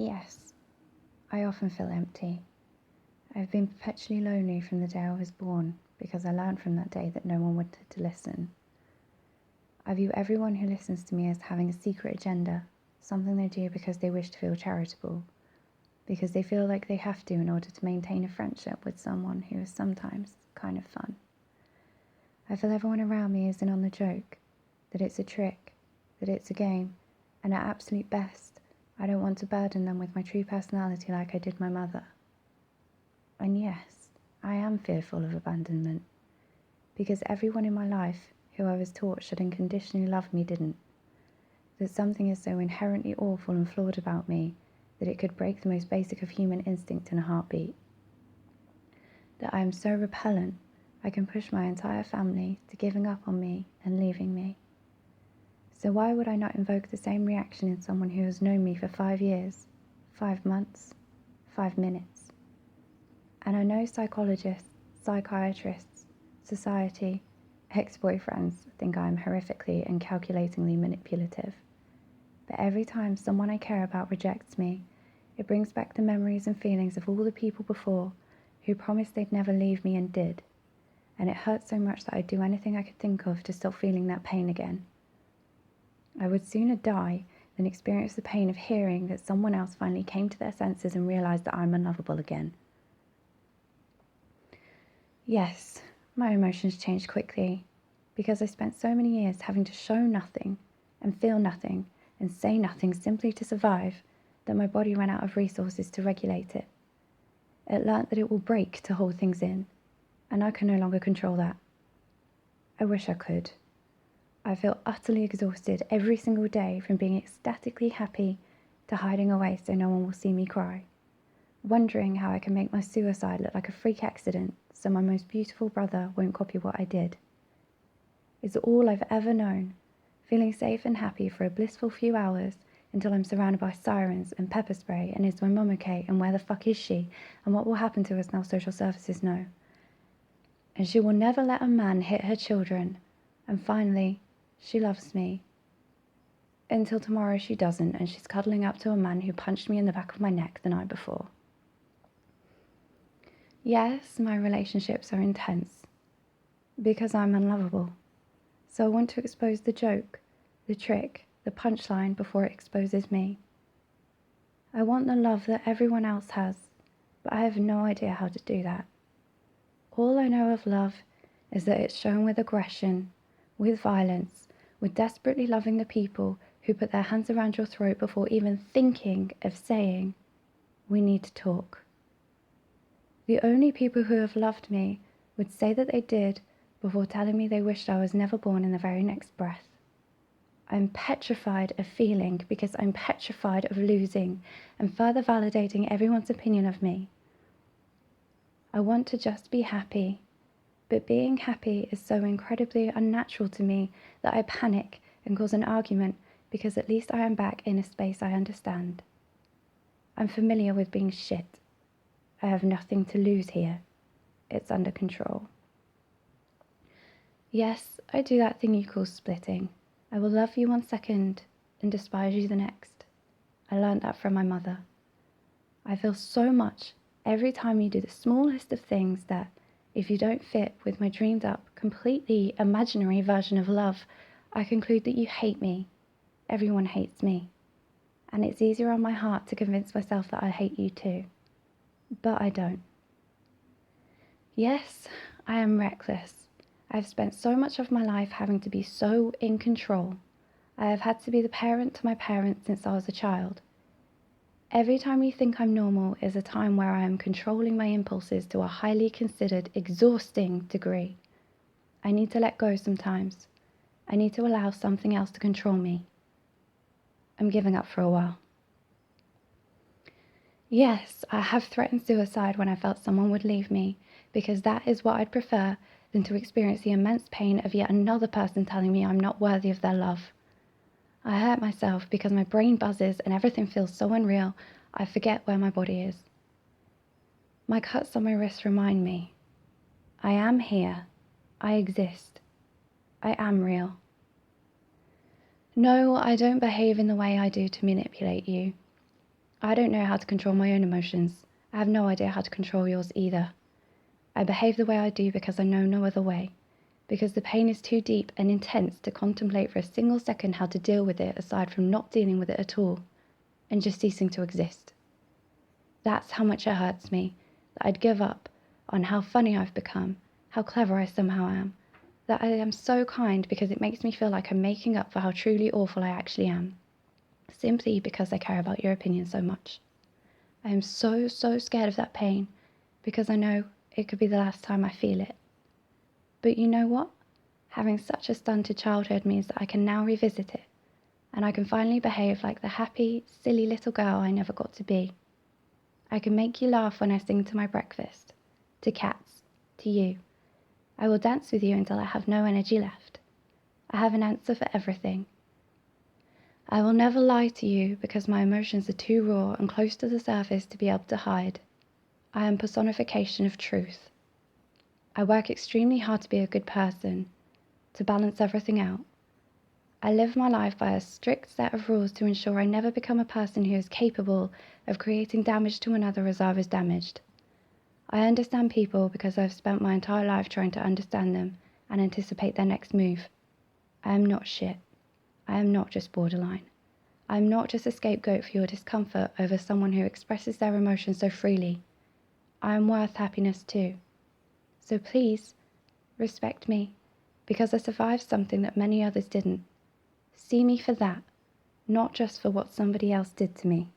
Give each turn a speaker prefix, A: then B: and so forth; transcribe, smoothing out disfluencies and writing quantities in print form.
A: Yes, I often feel empty. I've been perpetually lonely from the day I was born because I learned from that day that no one wanted to listen. I view everyone who listens to me as having a secret agenda, something they do because they wish to feel charitable, because they feel like they have to in order to maintain a friendship with someone who is sometimes kind of fun. I feel everyone around me is in on the joke, that it's a trick, that it's a game, and at absolute best, I don't want to burden them with my true personality like I did my mother. And yes, I am fearful of abandonment, because everyone in my life who I was taught should unconditionally love me didn't. That something is so inherently awful and flawed about me that it could break the most basic of human instinct in a heartbeat. That I am so repellent, I can push my entire family to giving up on me and leaving me. So why would I not invoke the same reaction in someone who has known me for 5 years, 5 months, 5 minutes? And I know psychologists, psychiatrists, society, ex-boyfriends think I am horrifically and calculatingly manipulative. But every time someone I care about rejects me, it brings back the memories and feelings of all the people before who promised they'd never leave me and did. And it hurts so much that I'd do anything I could think of to stop feeling that pain again. I would sooner die than experience the pain of hearing that someone else finally came to their senses and realized that I'm unlovable again. Yes, my emotions changed quickly, because I spent so many years having to show nothing and feel nothing and say nothing simply to survive that my body ran out of resources to regulate it. It learnt that it will break to hold things in, and I can no longer control that. I wish I could. I feel utterly exhausted every single day from being ecstatically happy to hiding away so no one will see me cry, wondering how I can make my suicide look like a freak accident so my most beautiful brother won't copy what I did. It's all I've ever known, feeling safe and happy for a blissful few hours until I'm surrounded by sirens and pepper spray and is my mum okay and where the fuck is she and what will happen to us now social services know. And she will never let a man hit her children, and finally, she loves me. Until tomorrow she doesn't, and she's cuddling up to a man who punched me in the back of my neck the night before. Yes, my relationships are intense, because I'm unlovable. So I want to expose the joke, the trick, the punchline before it exposes me. I want the love that everyone else has, but I have no idea how to do that. All I know of love is that it's shown with aggression, with violence, with desperately loving the people who put their hands around your throat before even thinking of saying, "We need to talk." The only people who have loved me would say that they did before telling me they wished I was never born in the very next breath. I'm petrified of feeling because I'm petrified of losing and further validating everyone's opinion of me. I want to just be happy, but being happy is so incredibly unnatural to me that I panic and cause an argument because at least I am back in a space I understand. I'm familiar with being shit. I have nothing to lose here. It's under control. Yes, I do that thing you call splitting. I will love you 1 second and despise you the next. I learned that from my mother. I feel so much every time you do the smallest of things that, if you don't fit with my dreamed up, completely imaginary version of love, I conclude that you hate me. Everyone hates me. And it's easier on my heart to convince myself that I hate you too. But I don't. Yes, I am reckless. I've spent so much of my life having to be so in control. I have had to be the parent to my parents since I was a child. Every time you think I'm normal is a time where I am controlling my impulses to a highly considered, exhausting degree. I need to let go sometimes. I need to allow something else to control me. I'm giving up for a while. Yes, I have threatened suicide when I felt someone would leave me, because that is what I'd prefer than to experience the immense pain of yet another person telling me I'm not worthy of their love. I hurt myself because my brain buzzes and everything feels so unreal, I forget where my body is. My cuts on my wrists remind me. I am here. I exist. I am real. No, I don't behave in the way I do to manipulate you. I don't know how to control my own emotions. I have no idea how to control yours either. I behave the way I do because I know no other way, because the pain is too deep and intense to contemplate for a single second how to deal with it aside from not dealing with it at all and just ceasing to exist. That's how much it hurts me, that I'd give up on how funny I've become, how clever I somehow am, that I am so kind because it makes me feel like I'm making up for how truly awful I actually am, simply because I care about your opinion so much. I am so scared of that pain because I know it could be the last time I feel it. But you know what? Having such a stunted childhood means that I can now revisit it, and I can finally behave like the happy, silly little girl I never got to be. I can make you laugh when I sing to my breakfast, to cats, to you. I will dance with you until I have no energy left. I have an answer for everything. I will never lie to you because my emotions are too raw and close to the surface to be able to hide. I am personification of truth. I work extremely hard to be a good person, to balance everything out. I live my life by a strict set of rules to ensure I never become a person who is capable of creating damage to another as I was damaged. I understand people because I've spent my entire life trying to understand them and anticipate their next move. I am not shit. I am not just borderline. I am not just a scapegoat for your discomfort over someone who expresses their emotions so freely. I am worth happiness too. So please, respect me, because I survived something that many others didn't. See me for that, not just for what somebody else did to me.